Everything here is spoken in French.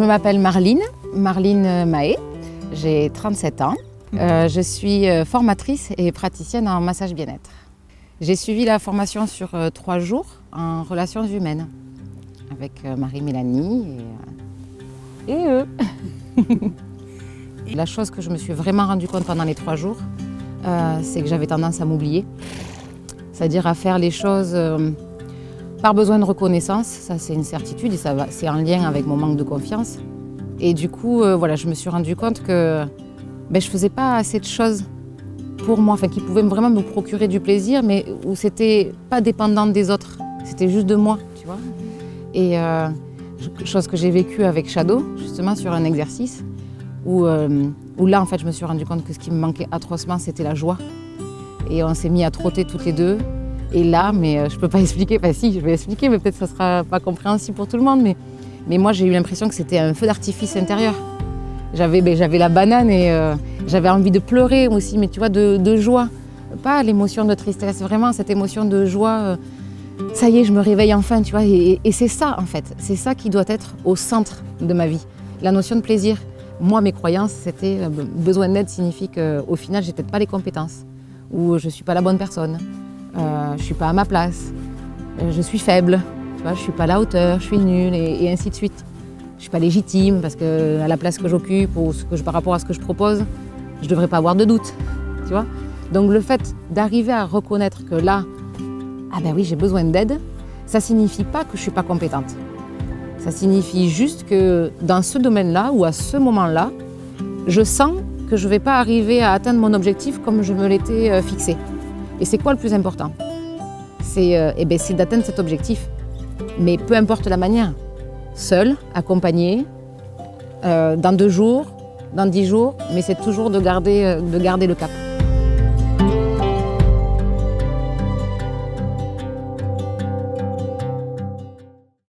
m'appelle Marline Mahé, j'ai 37 ans. Je suis formatrice et praticienne en massage bien-être. J'ai suivi la formation sur 3 jours en relations humaines avec Marie-Mélanie et eux. La chose que je me suis vraiment rendu compte pendant les 3 jours, c'est que j'avais tendance à m'oublier. C'est-à-dire à faire les choses par besoin de reconnaissance, ça c'est une certitude et c'est en lien avec mon manque de confiance. Et du coup, voilà, je me suis rendu compte que je ne faisais pas assez de choses pour moi, qui pouvaient vraiment me procurer du plaisir, mais où c'était pas dépendant des autres, c'était juste de moi, tu vois. Et chose que j'ai vécue avec Shadow, justement sur un exercice, où là en fait je me suis rendu compte que ce qui me manquait atrocement c'était la joie. Et on s'est mis à trotter toutes les deux. Et là, mais je peux pas expliquer, si je vais expliquer, mais peut-être ça sera pas compréhensible pour tout le monde, mais moi j'ai eu l'impression que c'était un feu d'artifice intérieur. J'avais la banane et j'avais envie de pleurer aussi, mais tu vois, de joie. Pas l'émotion de tristesse, vraiment cette émotion de joie. Ça y est, je me réveille enfin, tu vois. Et c'est ça, en fait. C'est ça qui doit être au centre de ma vie. La notion de plaisir. Moi, mes croyances, c'était besoin d'aide signifie qu'au final, j'ai peut-être pas les compétences. Ou je suis pas la bonne personne. Je suis pas à ma place. Je suis faible. Tu vois, je suis pas à la hauteur, je suis nulle, et ainsi de suite. Je suis pas légitime parce que à la place que j'occupe ou par rapport à ce que je propose, je devrais pas avoir de doute, tu vois. Donc le fait d'arriver à reconnaître que là, oui, j'ai besoin d'aide, ça signifie pas que je suis pas compétente. Ça signifie juste que dans ce domaine-là ou à ce moment-là, je sens que je vais pas arriver à atteindre mon objectif comme je me l'étais fixé. Et c'est quoi le plus important? C'est d'atteindre cet objectif, mais peu importe la manière. Seul, accompagné, dans 2 jours, dans 10 jours, mais c'est toujours de garder le cap.